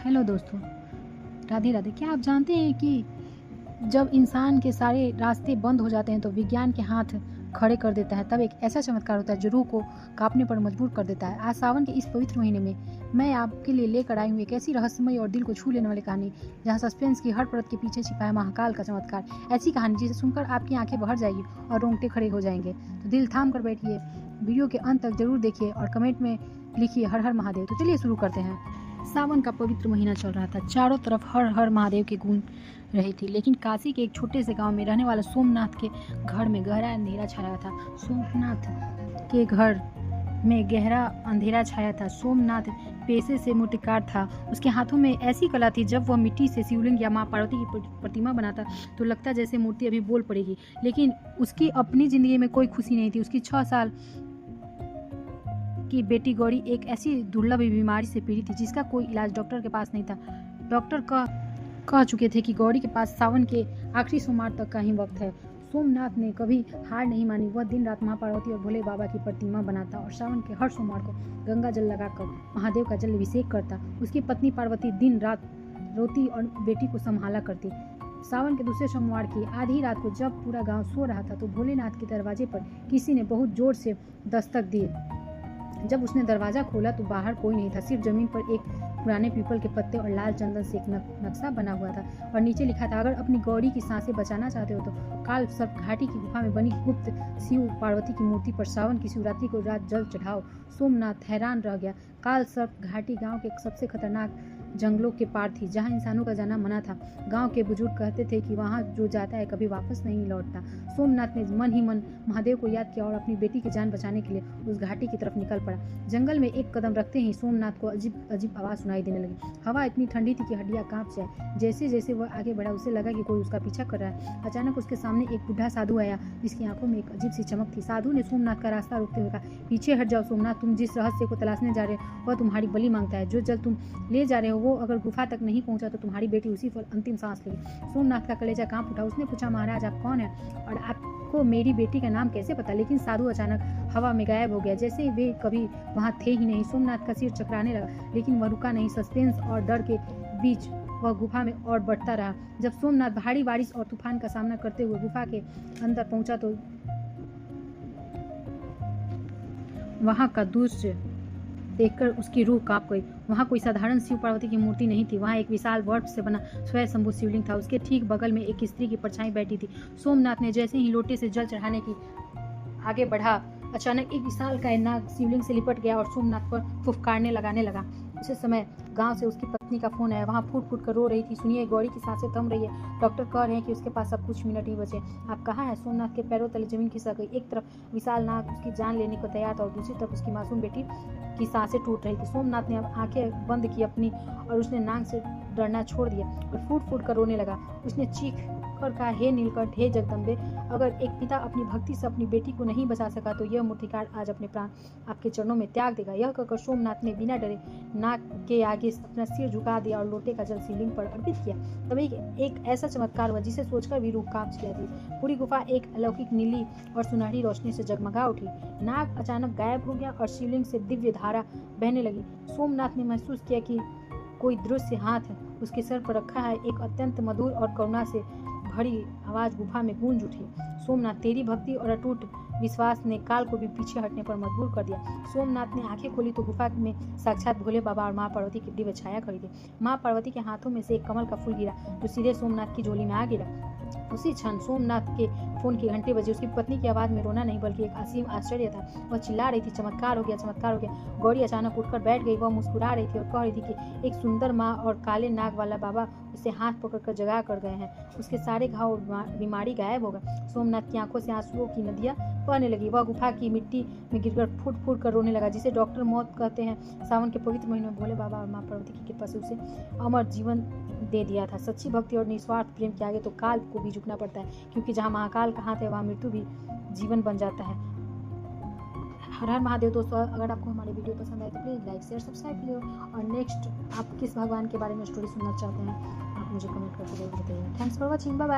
Hello दोस्तों, राधे राधे। क्या आप जानते हैं कि जब इंसान के सारे रास्ते बंद हो जाते हैं तो विज्ञान के हाथ खड़े कर देता है, तब एक ऐसा चमत्कार होता है जो रूह को कांपने पर मजबूर कर देता है। आज सावन के इस पवित्र महीने में मैं आपके लिए लेकर आई हूँ एक ऐसी रहस्यमय और दिल को छू लेने वाली कहानी, जहाँ सस्पेंस की हर परत के पीछे छिपा है महाकाल का चमत्कार। ऐसी कहानी जिसे सुनकर आपकी आंखें भर जाएगी और रोंगटे खड़े हो जाएंगे। तो दिल थाम कर बैठिए, वीडियो के अंत तक जरूर देखिए और कमेंट में लिखिए हर हर महादेव। तो चलिए शुरू करते हैं। सावन का पवित्र महीना चल रहा था, चारों तरफ हर हर महादेव की गूंज रही थी, लेकिन काशी के एक छोटे से गांव में रहने वाला सोमनाथ के घर में गहरा अंधेरा छाया था। सोमनाथ के घर में गहरा अंधेरा छाया था। सोमनाथ पेशे से मूर्तिकार था। उसके हाथों में ऐसी कला थी, जब वह मिट्टी से शिवलिंग या माँ पार्वती की प्रतिमा बनाता तो लगता जैसे मूर्ति अभी बोल पड़ेगी। लेकिन उसकी अपनी जिंदगी में कोई खुशी नहीं थी। उसकी 6 साल की बेटी गौरी एक ऐसी दुर्लभ बीमारी से पीड़ित थी जिसका कोई इलाज डॉक्टर के पास नहीं था। डॉक्टर कह चुके थे कि गौरी के पास सावन के आखिरी सोमवार तक का ही वक्त है। सोमनाथ ने कभी हार नहीं मानी। वह दिन रात माँ पार्वती और भोले बाबा की प्रतिमा बनाता और सावन के हर सोमवार को गंगा जल लगाकर महादेव का जल अभिषेक करता। उसकी पत्नी पार्वती दिन रात रोती और बेटी को संभाला करती। सावन के दूसरे सोमवार की आधी रात को जब पूरा गांव सो रहा था तो भोलेनाथ के दरवाजे पर किसी ने बहुत जोर से दस्तक दी। जब उसने दरवाजा खोला तो बाहर कोई नहीं था, सिर्फ जमीन पर एक पुराने पीपल के पत्ते और लाल चंदन से एक नक्शा बना हुआ था और नीचे लिखा था, अगर अपनी गौरी की सांसें बचाना चाहते हो तो काल सर्प घाटी की गुफा में बनी गुप्त शिव पार्वती की मूर्ति पर सावन की शिवरात्रि को रात जल चढ़ाओ। सोमनाथ हैरान रह गया। काल सर्प घाटी गांव के सबसे खतरनाक जंगलों के पार थी, जहां इंसानों का जाना मना था। गांव के बुजुर्ग कहते थे कि वहां जो जाता है कभी वापस नहीं लौटता। सोमनाथ ने मन ही मन महादेव को याद किया और अपनी बेटी की जान बचाने के लिए उस घाटी की तरफ निकल पड़ा। जंगल में एक कदम रखते ही सोमनाथ को अजीब अजीब आवाज सुनाई देने लगी। हवा इतनी ठंडी थी कि हड्डियां कांप जाए। जैसे जैसे वह आगे बढ़ा उसे लगा कि कोई उसका पीछा कर रहा है। अचानक उसके सामने एक बुढ़ा साधु आया, जिसकी आंखों में एक अजीब सी चमक थी। साधु ने सोमनाथ का रास्ता रोकते हुए कहा, पीछे हट जाओ सोमनाथ, तुम जिस रहस्य को तलाशने जा रहे हो वह तुम्हारी बलि मांगता है। जो जल तुम ले जा रहे हो वो अगर गुफा तक नहीं पहुंचा तो तुम्हारी बेटी उसी पर अंतिम सांस लेगी। सोमनाथ का कलेजा कांप उठा। उसने पूछा, महाराज आप कौन है और आपको मेरी बेटी का नाम कैसे पता? लेकिन साधु अचानक हवा में गायब हो गया, जैसे वे कभी वहां थे ही नहीं। सोमनाथ का सिर चकराने लगा, लेकिन वह रुका नहीं। सस्पेंस और डर के बीच वह गुफा में और बढ़ता रहा। जब सोमनाथ भारी बारिश और तूफान का सामना करते हुए गुफा के अंदर पहुंचा तो वहां का दृश्य देखकर उसकी रूह कांप गई। वहां कोई साधारण शिव पार्वती की मूर्ति नहीं थी। वहां एक विशाल बर्फ से बना स्वयंभू शिवलिंग था। उसके ठीक बगल में एक स्त्री की परछाई बैठी थी। सोमनाथ ने जैसे ही लोटे से जल चढ़ाने की आगे बढ़ा, अचानक एक विशाल काय नाग शिवलिंग से लिपट गया और सोमनाथ पर फुफकारने लगाने लगा। उसी समय गांव से उसकी पत्नी का फोन आया। वहां फूट फूट कर रो रही थी। सुनिए, गौरी की सांसें थम रही है, डॉक्टर कह रहे हैं कि उसके पास अब कुछ मिनट ही बचे। आप कहाँ हैं? सोमनाथ के पैरों तले जमीन खिसक गई। एक तरफ विशाल नाग उसकी जान लेने को तैयार था और दूसरी तरफ उसकी मासूम बेटी की सांसें टूट रही थी। सोमनाथ ने अब आंखें बंद की अपनी और उसने नाग से डरना छोड़ दिया और फूट फूट कर रोने लगा। उसने चीख कर कहा, हे नीलकंठ, हे जगदम्बे, अगर एक पिता अपनी भक्ति से अपनी बेटी को नहीं बचा सका तो यह मूर्तिकार आज अपने प्राण आपके चरणों में त्याग देगा। यह कहकर सोमनाथ ने बिना डरे नाग के आगे अपना सिर झुका दिया और लोटे का जल शिवलिंग पर अर्पित किया। तभी एक ऐसा चमत्कार हुआ जिसे सोचकर भी रूह कांप जाती। पूरी गुफा एक अलौकिक नीली और सुनहरी रोशनी से जगमगा उठी। नाग अचानक गायब हो गया और शिवलिंग से दिव्य धारा बहने लगी। सोमनाथ ने महसूस किया कि कोई दृश्य हाथ उसके सर पर रखा है। एक अत्यंत मधुर और करुणा से भरी आवाज गुफा में गूंज उठी, सोमनाथ, तेरी भक्ति और अटूट विश्वास ने काल को भी पीछे हटने पर मजबूर कर दिया। सोमनाथ ने आंखें खोली तो गुफा में साक्षात भोले बाबा और माँ पार्वती की दिव्य छाया खड़ी थी। माँ पार्वती के हाथों में से एक कमल का फूल गिरा जो सीधे सोमनाथ की झोली में आ गिरा। उसी क्षण सोमनाथ के फोन की घंटे बजे। उसकी पत्नी की आवाज में रोना नहीं बल्कि एक असीम आश्चर्य था। वह चिल्ला रही थी, चमत्कार हो गया, चमत्कार हो गया। गौरी अचानक उठकर बैठ गई। वह मुस्कुरा रही थी और कह रही थी कि एक सुंदर माँ और काले नाग वाला बाबा उसे हाथ पकड़कर जगा कर गए हैं। उसके सारे घाव और बीमारी गायब होगा। सोमनाथ की आंखों से आंसुओं की नदियां बहने लगी। वह गुफा की मिट्टी में गिरकर फूट फूट कर रोने लगा। जिसे डॉक्टर मौत कहते हैं, सावन के पवित्र महीने में भोले बाबा और माँ पार्वती की कृपा से उसे अमर जीवन दे दिया था। सच्ची भक्ति और निस्वार्थ प्रेम के आगे तो काल को भी झुकना पड़ता है, क्योंकि जहाँ महाकाल का हाथ है वहाँ मृत्यु भी जीवन बन जाता है। हर हर महादेव। दोस्तों, अगर आपको हमारी वीडियो पसंद आए तो प्लीज़ लाइक शेयर सब्सक्राइब कीजिए और नेक्स्ट आप किस भगवान के बारे में स्टोरी सुनना चाहते हैं आप मुझे कमेंट करके जरूर बताइए। Thanks for watching, bye bye.